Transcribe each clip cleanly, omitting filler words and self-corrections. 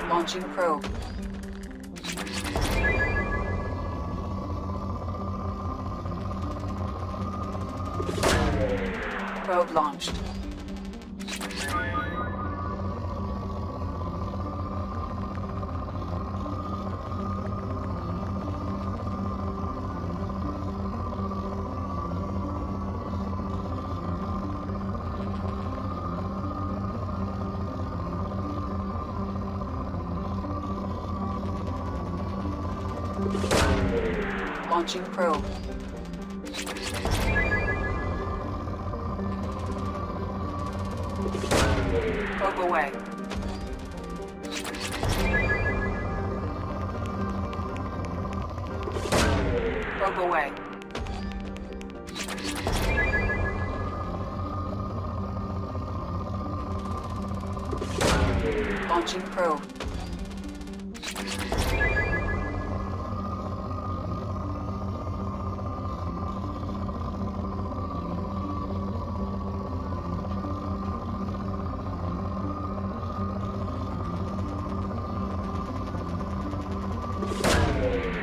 Launching probe. Probe launched. Launching probe. Probe away. Probe away. Launching probe.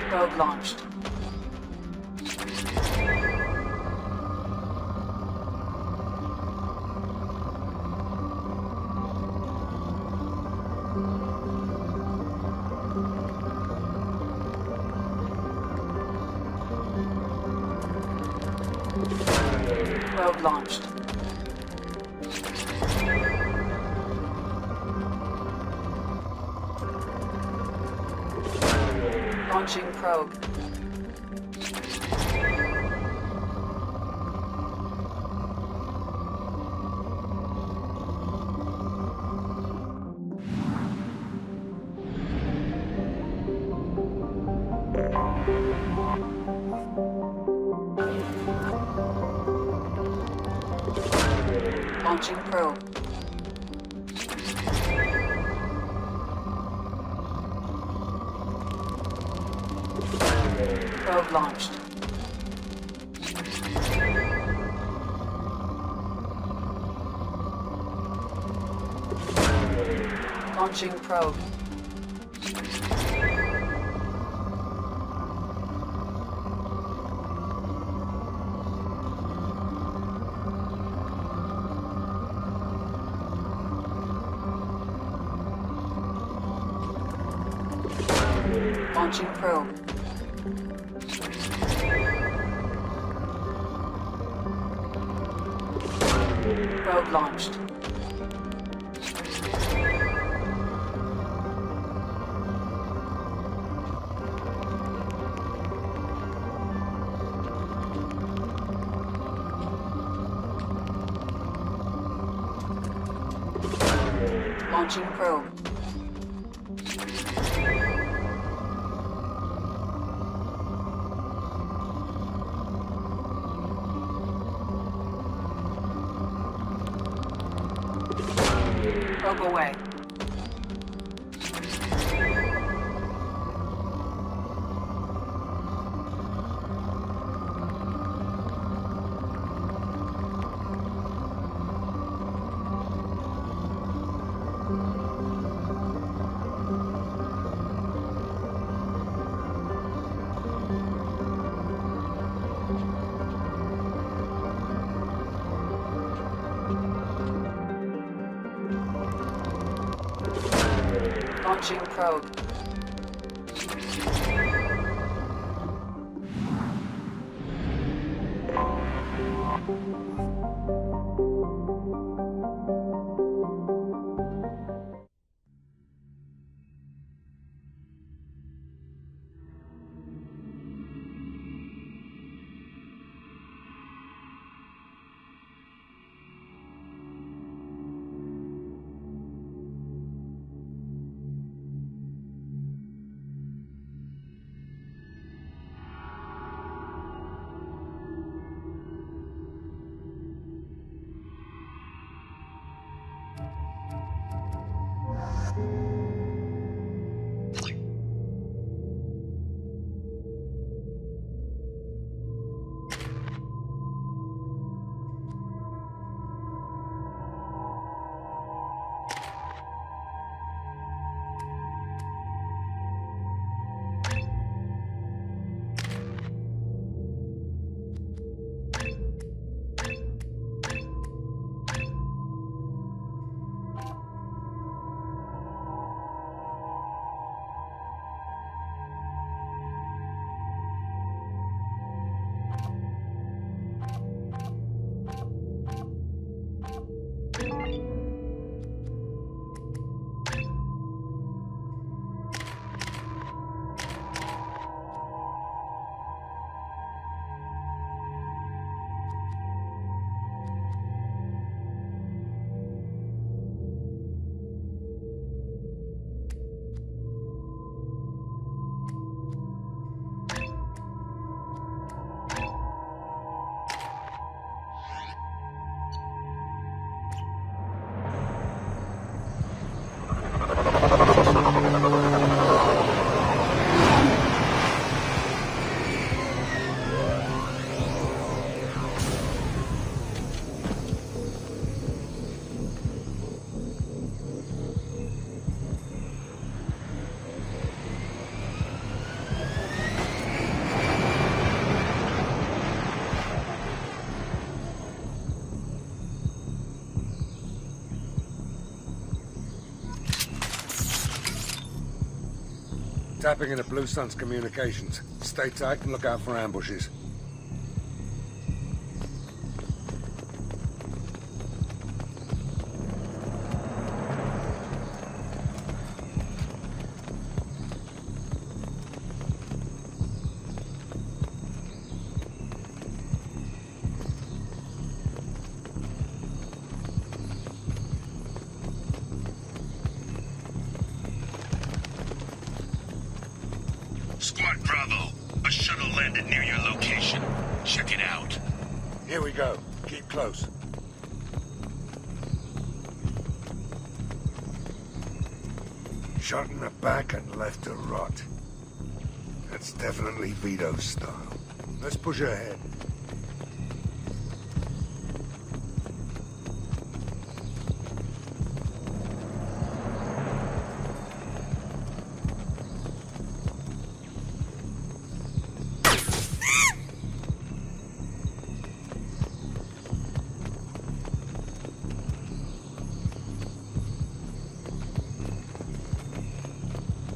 Probe launched. Probe launched. Launching probe. Launching probe. Probe launched. Launching probe. Launching probe. Probe launched. Launching probe. Probe away. Launching probe. Tapping into Blue Sun's communications. Stay tight and look out for ambushes. Squad Bravo, a shuttle landed near your location. Check it out. Here we go. Keep close. Shot in the back and left to rot. That's definitely Vito's style. Let's push ahead.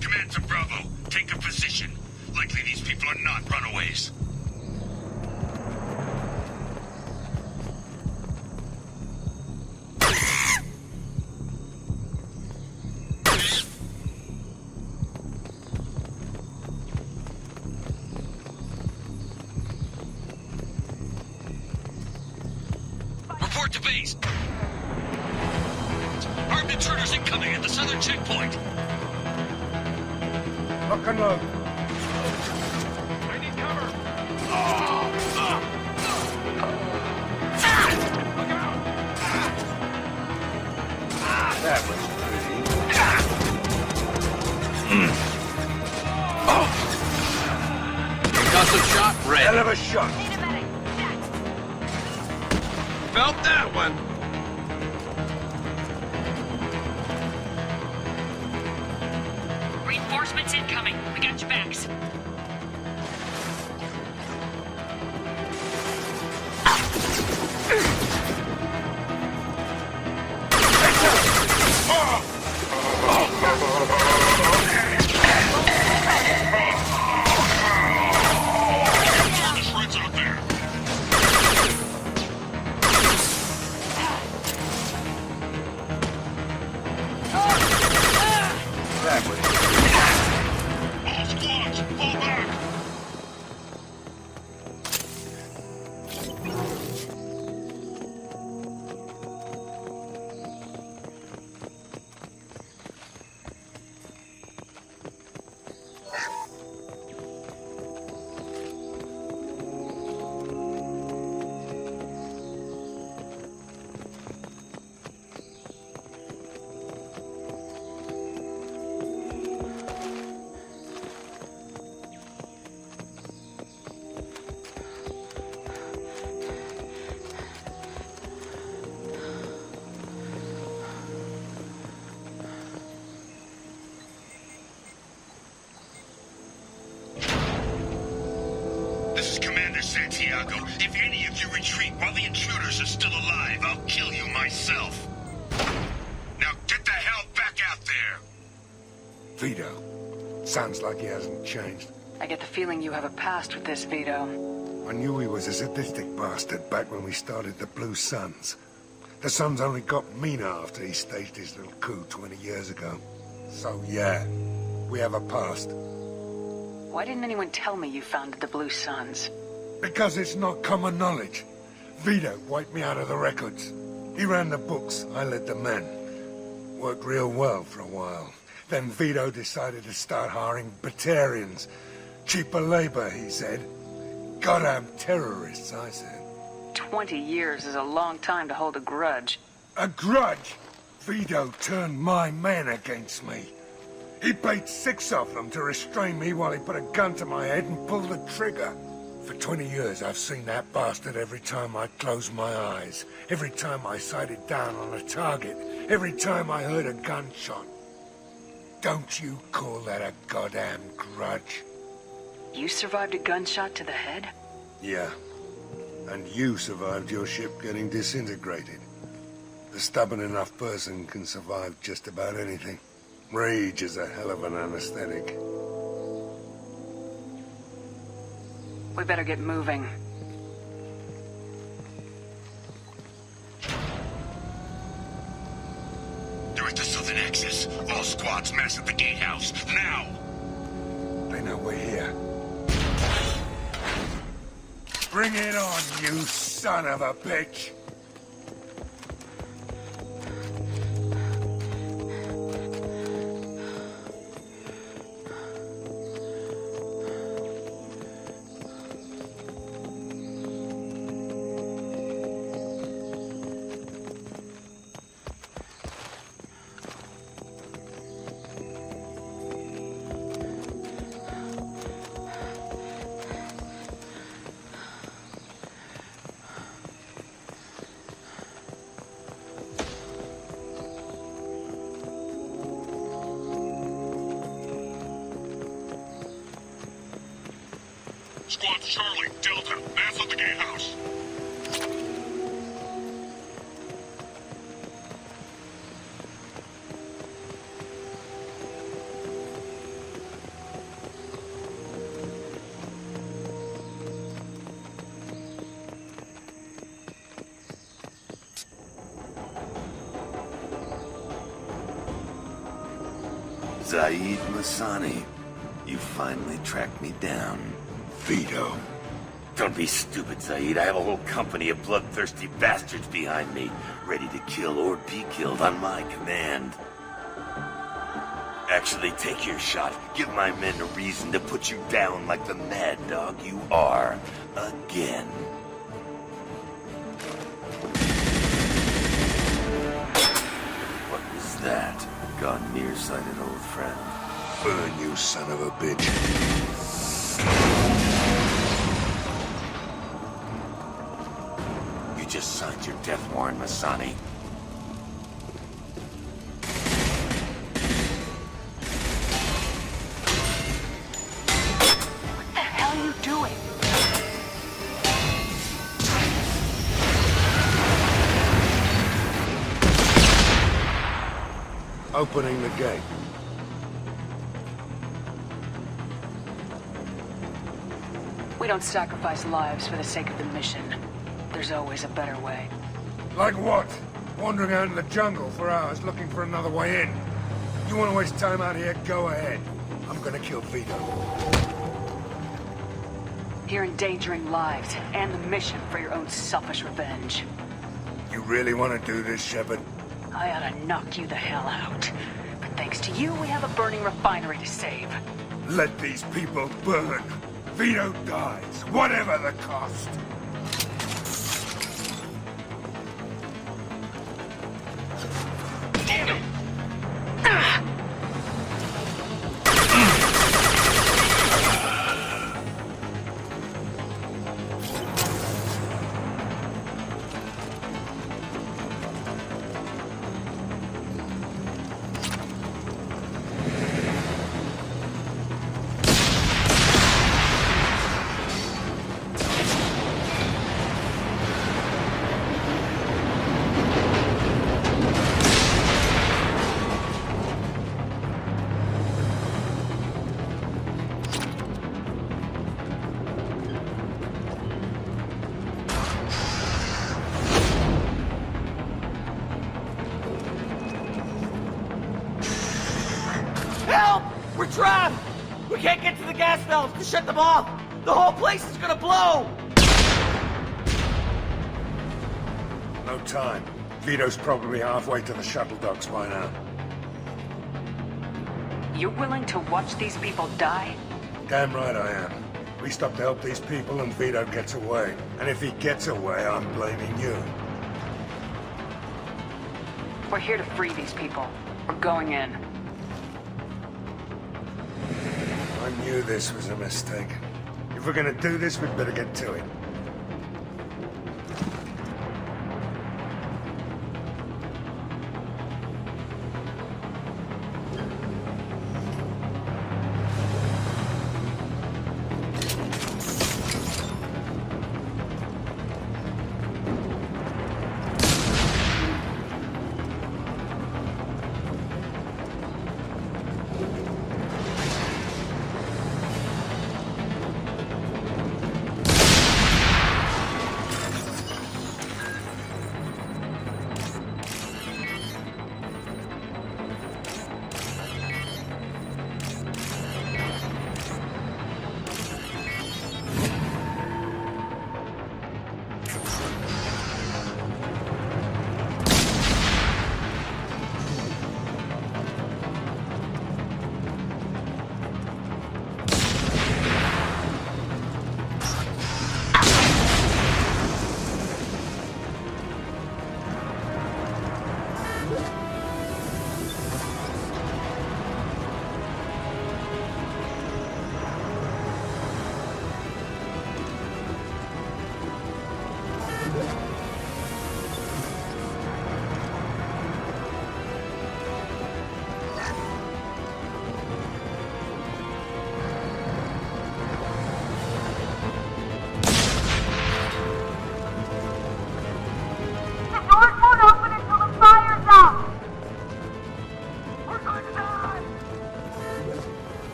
Command to Bravo, take a position. Likely these people are not runaways. Report to base. Armed intruders incoming at the southern checkpoint. Lock and load. I need cover. That was pretty. Concussive shot, red. Hell of a shot. Felt that one. Reinforcements incoming. We got your backs. This is Commander Santiago. If any of you retreat while the intruders are still alive, I'll kill you myself. Now get the hell back out there! Vito. Sounds like he hasn't changed. I get the feeling you have a past with this, Vito. I knew he was a sadistic bastard back when we started the Blue Suns. The Suns only got meaner after he staged his little coup 20 years ago. So yeah, we have a past. Why didn't anyone tell me you founded the Blue Suns? Because it's not common knowledge. Vito wiped me out of the records. He ran the books, I led the men. Worked real well for a while. Then Vito decided to start hiring Batarians. Cheaper labor, he said. Goddamn terrorists, I said. 20 years is a long time to hold a grudge. A grudge? Vito turned my men against me. He paid 6 of them to restrain me while he put a gun to my head and pulled the trigger. For 20 years, I've seen that bastard every time I closed my eyes. Every time I sighted down on a target. Every time I heard a gunshot. Don't you call that a goddamn grudge? You survived a gunshot to the head? Yeah. And you survived your ship getting disintegrated. A stubborn enough person can survive just about anything. Rage is a hell of an anesthetic. We better get moving. They're at the southern axis. All squads mass at the gatehouse. Now! They know we're here. Bring it on, you son of a bitch! Squad Charlie, Delta, mass at the gatehouse. Zaeed Masani, you finally tracked me down. Vito. Don't be stupid, Zaeed. I have a whole company of bloodthirsty bastards behind me, ready to kill or be killed on my command. Actually, take your shot. Give my men a reason to put you down like the mad dog you are. Again. What was that? Gone nearsighted, old friend. Burn, you son of a bitch. You just signed your death warrant, Masani. What the hell are you doing? Opening the gate. We don't sacrifice lives for the sake of the mission. There's always a better way. Like what? Wandering out in the jungle for hours looking for another way in. You want to waste time out here? Go ahead. I'm gonna kill Vito. You're endangering lives and the mission for your own selfish revenge. You really want to do this, Shepard? I ought to knock you the hell out. But thanks to you, we have a burning refinery to save. Let these people burn. Vito dies, whatever the cost. We can't get to the gas valves to shut them off! The whole place is gonna blow! No time. Vito's probably halfway to the shuttle docks by now. You're willing to watch these people die? Damn right I am. We stop to help these people and Vito gets away. And if he gets away, I'm blaming you. We're here to free these people. We're going in. I knew this was a mistake. If we're gonna do this, we'd better get to it.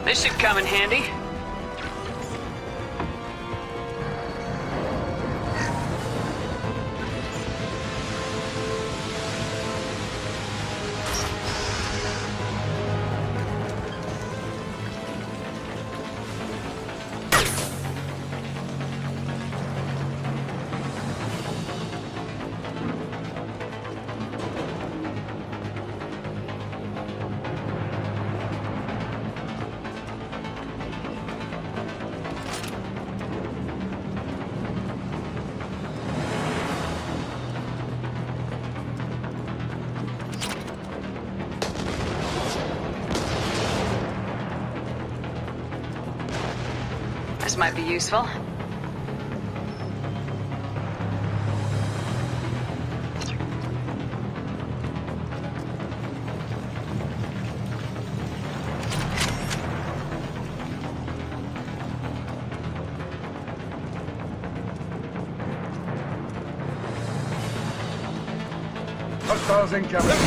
This should come in handy. This might be useful. Hostiles incoming.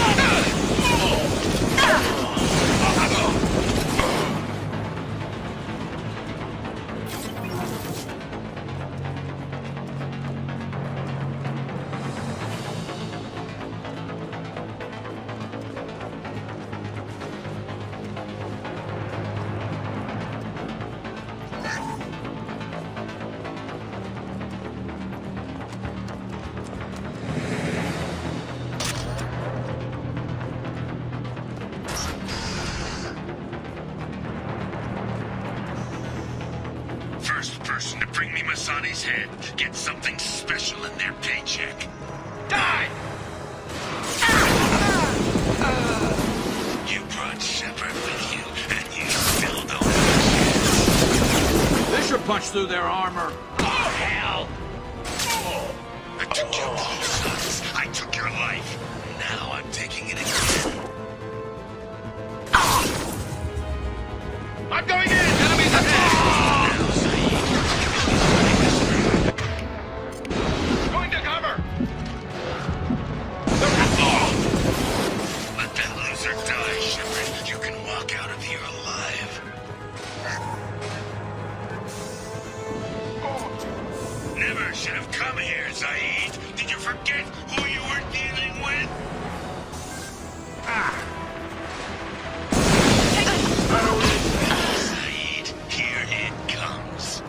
First person to bring me Masani's head gets something special in their paycheck. Die! You brought Shepard with you, and you still don't understand. pressure punch through their armor. Oh, hell! I took your two sons. I took your life. Now I'm taking it again. I'm going in! Enemies ahead! Now, Zaeed, Going to cover! let that loser die, Shepard. You can walk out of here alive. Never should have come here, Zaeed. Did you forget who you were dealing with? Zaeed, here it comes.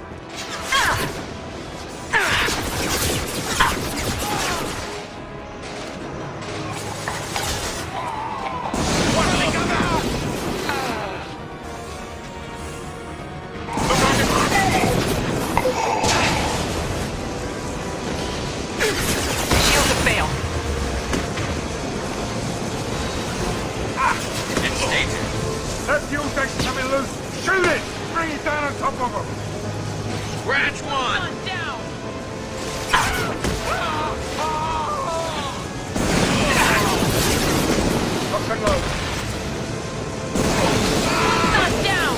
Shields have failed. It's danger. That fuel tank's coming loose! Shoot it! Bring it down on top of them! Scratch one! Down. Lock and load. Not down.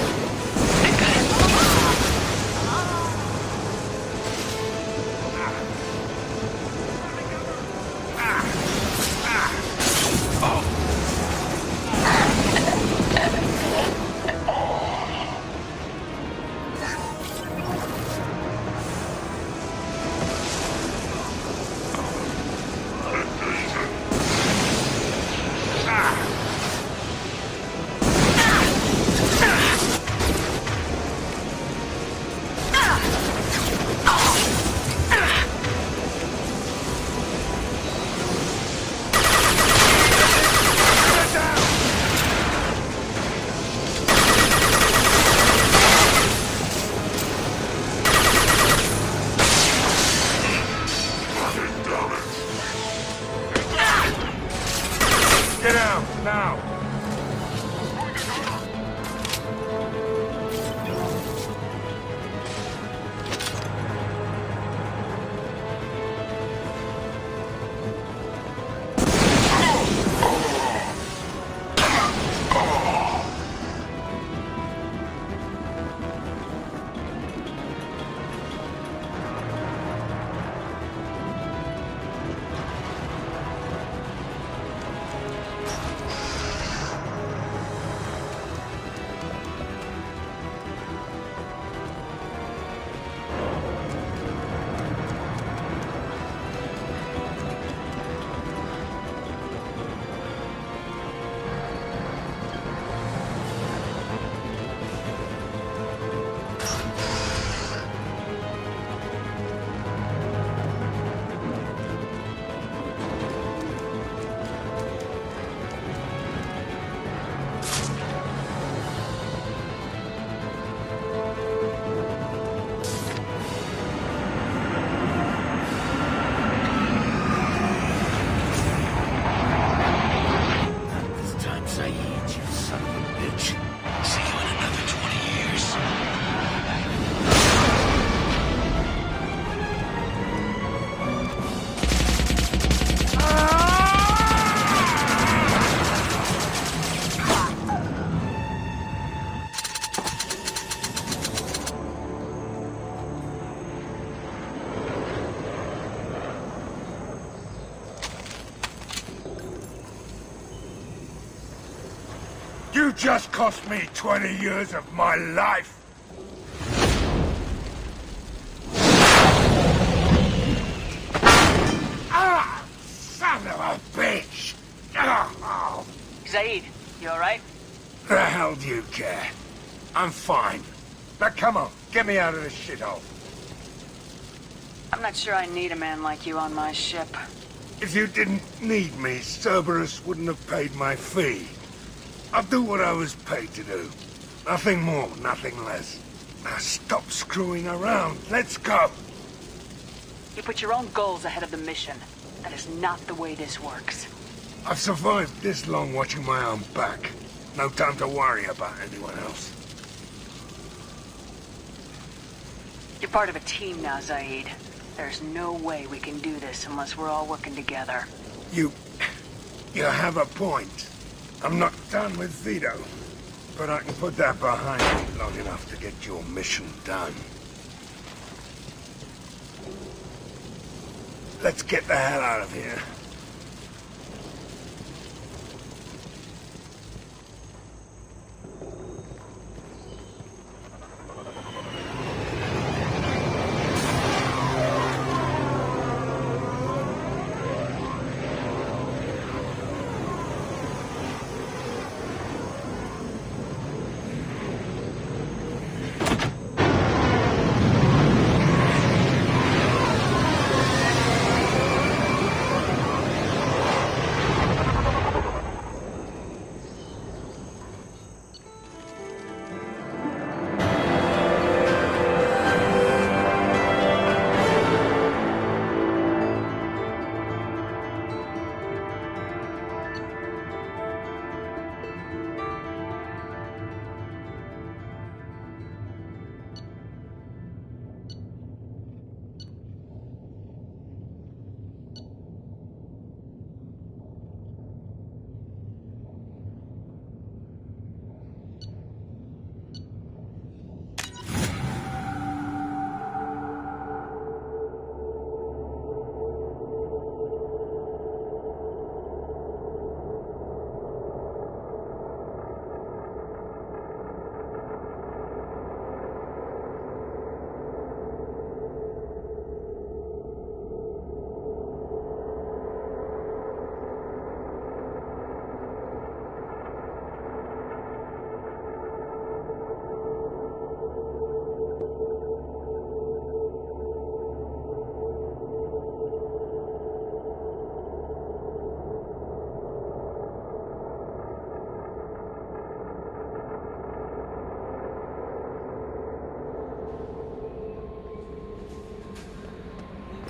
Get out, now! This time, Zaeed, you son of a bitch. See you in another 20 years. You just cost me 20 years of my life! Ah! Son of a bitch! Oh, Zaeed, you alright? the hell do you care? I'm fine. Now come on, get me out of this shithole. I'm not sure I need a man like you on my ship. If you didn't need me, Cerberus wouldn't have paid my fee. I'll do what I was paid to do. Nothing more, nothing less. Now stop screwing around. Let's go. You put your own goals ahead of the mission. That is not the way this works. I've survived this long watching my own back. No time to worry about anyone else. You're part of a team now, Zaeed. There's no way we can do this unless we're all working together. You have a point. I'm not done with Vito, but I can put that behind me long enough to get your mission done. Let's get the hell out of here.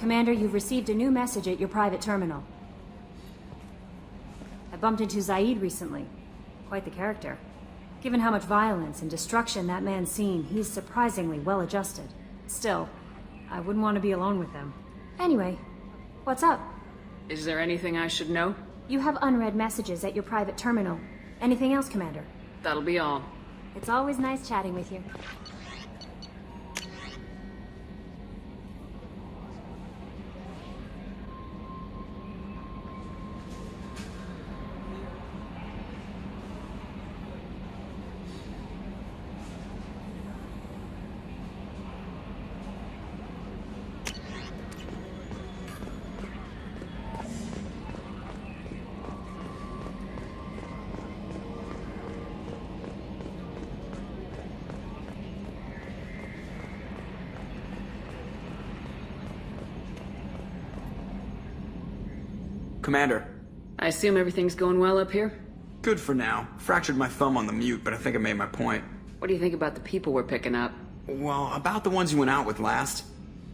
Commander, you've received a new message at your private terminal. I bumped into Zaeed recently. Quite the character. Given how much violence and destruction that man's seen, he's surprisingly well-adjusted. Still, I wouldn't want to be alone with him. Anyway, what's up? Is there anything I should know? You have unread messages at your private terminal. Anything else, Commander? That'll be all. It's always nice chatting with you. Commander. I assume everything's going well up here? Good for now. Fractured my thumb on the mute, but I think I made my point. What do you think about the people we're picking up? Well, about the ones you went out with last.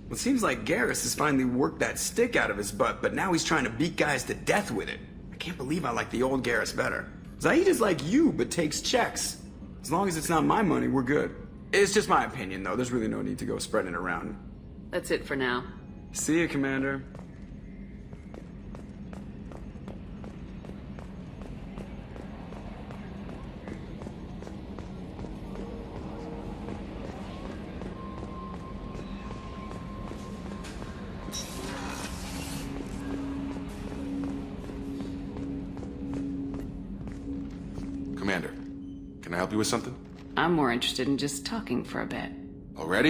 Well, it seems like Garrus has finally worked that stick out of his butt, but now he's trying to beat guys to death with it. I can't believe I like the old Garrus better. Zaeed is like you, but takes checks. As long as it's not my money, we're good. It's just my opinion, though. There's really no need to go spreading it around. That's it for now. See you, Commander. Commander, can I help you with something? I'm more interested in just talking for a bit. Already?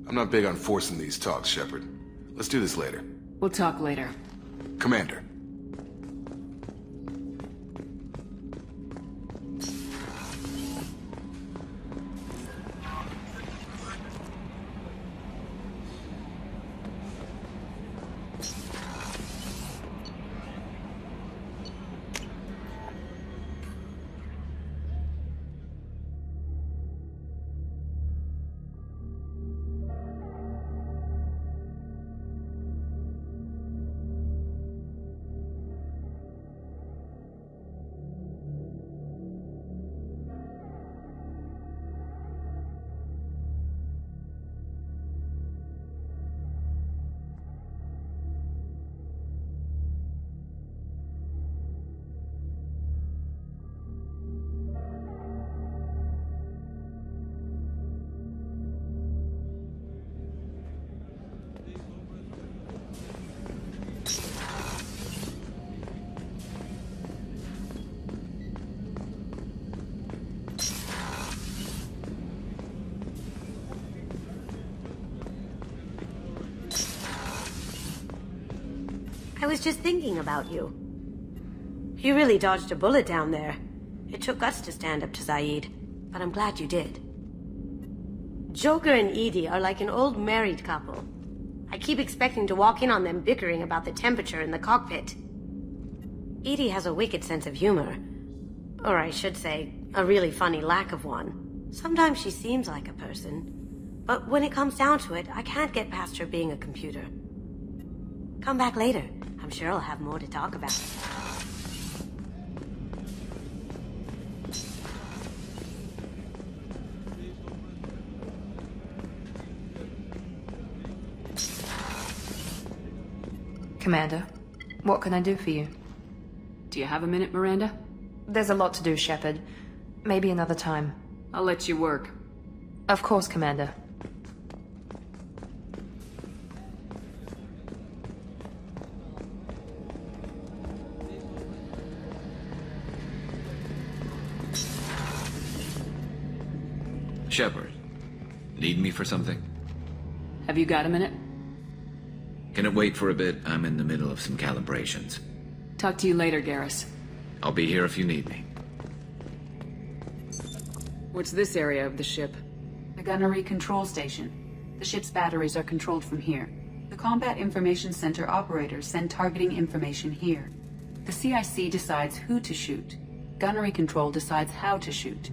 I'm not big on forcing these talks, Shepard. Let's do this later. We'll talk later. Commander. was just thinking about you. You really dodged a bullet down there. It took guts to stand up to Zaeed, but I'm glad you did. Joker and Edie are like an old married couple. I keep expecting to walk in on them bickering about the temperature in the cockpit. Edie has a wicked sense of humor. Or I should say, a really funny lack of one. Sometimes she seems like a person. But when it comes down to it, I can't get past her being a computer. Come back later. I'm sure I'll have more to talk about. Commander, what can I do for you? Do you have a minute, Miranda? There's a lot to do, Shepard. Maybe another time. I'll let you work. Of course, Commander. Shepard, need me for something? Have you got a minute? Can it wait for a bit? I'm in the middle of some calibrations. Talk to you later, Garrus. I'll be here if you need me. What's this area of the ship? The gunnery control station. The ship's batteries are controlled from here. The Combat Information Center operators send targeting information here. The CIC decides who to shoot. Gunnery control decides how to shoot.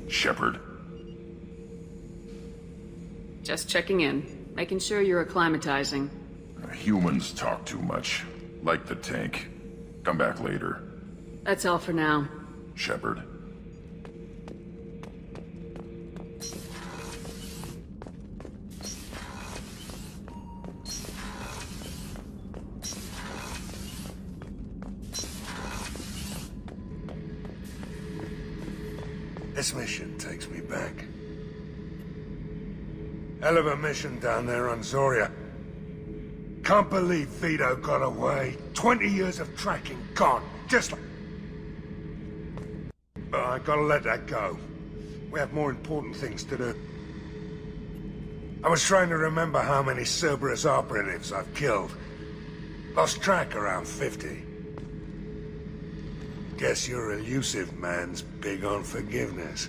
Shepard. Just checking in. Making sure you're acclimatizing. Humans talk too much. Like the tank. Come back later. That's all for now. Shepard. This mission takes me back. Hell of a mission down there on Zoria. Can't believe Vito got away. 20 years of tracking gone. Just like... But I gotta let that go. We have more important things to do. I was trying to remember how many Cerberus operatives I've killed. Lost track around 50. Guess your elusive man's big on forgiveness.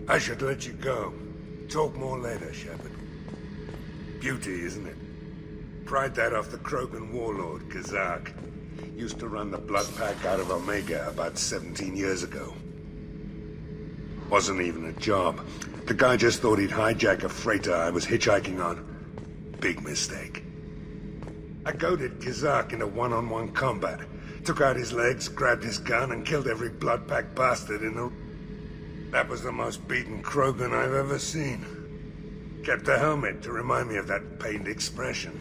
I should let you go. Talk more later, Shepard. Beauty, isn't it? Pried that off the Krogan warlord, Kazak. Used to run the blood pack out of Omega about 17 years ago. Wasn't even a job. The guy just thought he'd hijack a freighter I was hitchhiking on. Big mistake. I goaded Kazak into one-on-one combat. Took out his legs, grabbed his gun, and killed every blood pack bastard in the... That was the most beaten Krogan I've ever seen. Kept a helmet to remind me of that pained expression.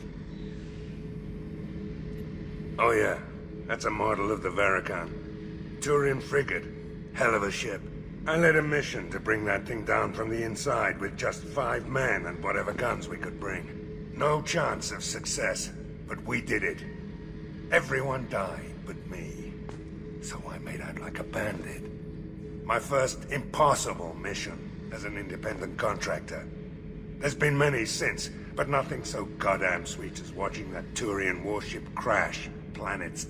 Oh yeah, that's a model of the Veracon. Turian frigate. Hell of a ship. I led a mission to bring that thing down from the inside with just 5 men and whatever guns we could bring. No chance of success, but we did it. Everyone died but me. So I made out like a bandit. My first impossible mission as an independent contractor. There's been many since, but nothing so goddamn sweet as watching that Turian warship crash planets.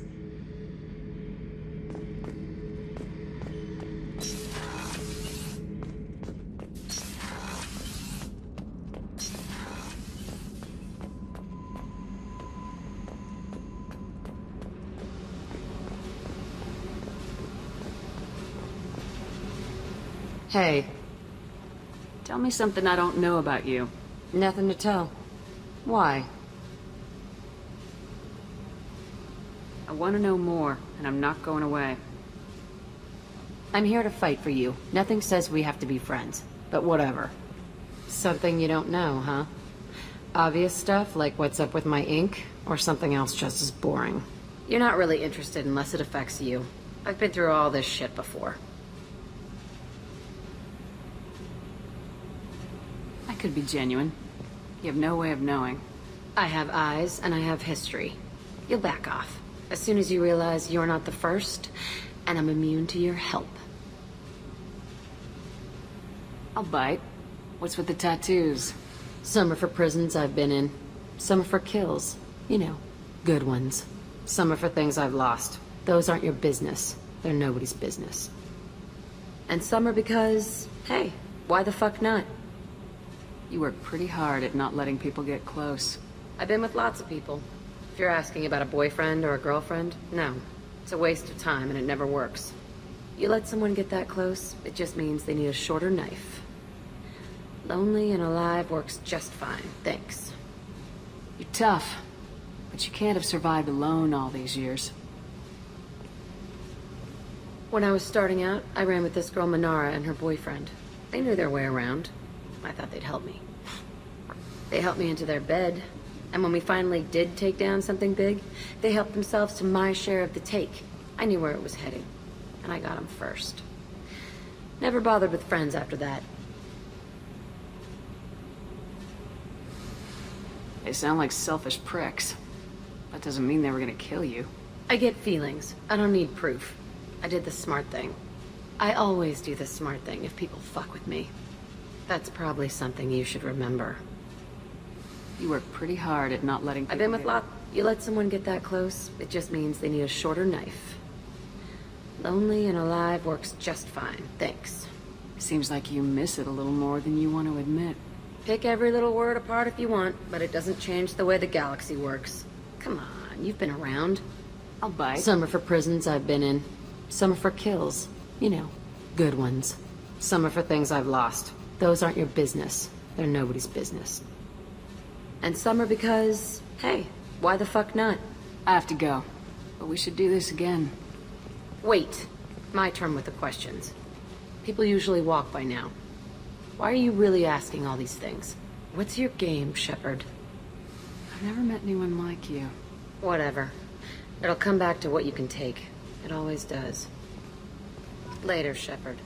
Hey. Tell me something I don't know about you. Nothing to tell. Why? I want to know more, and I'm not going away. I'm here to fight for you. Nothing says we have to be friends, but whatever. Something you don't know, huh? Obvious stuff, like what's up with my ink, or something else just as boring? You're not really interested unless it affects you. I've been through all this shit before. I could be genuine. You have no way of knowing. I have eyes, and I have history. You'll back off. As soon as you realize you're not the first, and I'm immune to your help. I'll bite. What's with the tattoos? Some are for prisons I've been in. Some are for kills. You know, good ones. Some are for things I've lost. Those aren't your business. They're nobody's business. And some are because, hey, why the fuck not? You work pretty hard at not letting people get close. I've been with lots of people. If you're asking about a boyfriend or a girlfriend, no. It's a waste of time and it never works. You let someone get that close, it just means they need a shorter knife. Lonely and alive works just fine, thanks. You're tough, but you can't have survived alone all these years. When I was starting out, I ran with this girl Manara and her boyfriend. They knew their way around. I thought they'd help me. They helped me into their bed, and when we finally did take down something big, they helped themselves to my share of the take. I knew where it was heading, and I got them first. Never bothered with friends after that. They sound like selfish pricks. That doesn't mean they were gonna kill you. I get feelings. I don't need proof. I did the smart thing. I always do the smart thing if people fuck with me. That's probably something you should remember. You work pretty hard at not letting people I've been with lots. You let someone get that close, it just means they need a shorter knife. Lonely and alive works just fine, thanks. Seems like you miss it a little more than you want to admit. Pick every little word apart if you want, but it doesn't change the way the galaxy works. Come on, you've been around. I'll bite. Some are for prisons I've been in. Some are for kills. You know, good ones. Some are for things I've lost. Those aren't your business. They're nobody's business. And some are because, hey, why the fuck not? I have to go, but we should do this again. Wait. My turn with the questions. People usually walk by now. Why are you really asking all these things? What's your game, Shepard? I've never met anyone like you. Whatever. It'll come back to what you can take. It always does. Later, Shepard.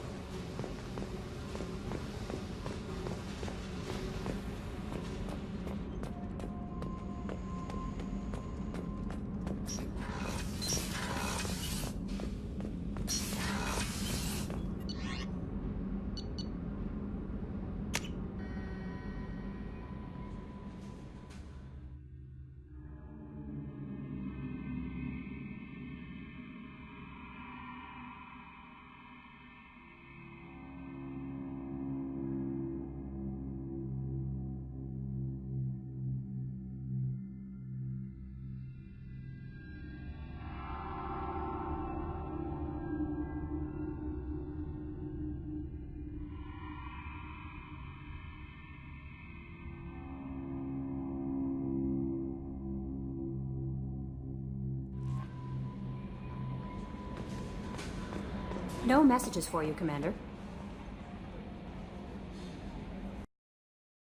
No messages for you, Commander.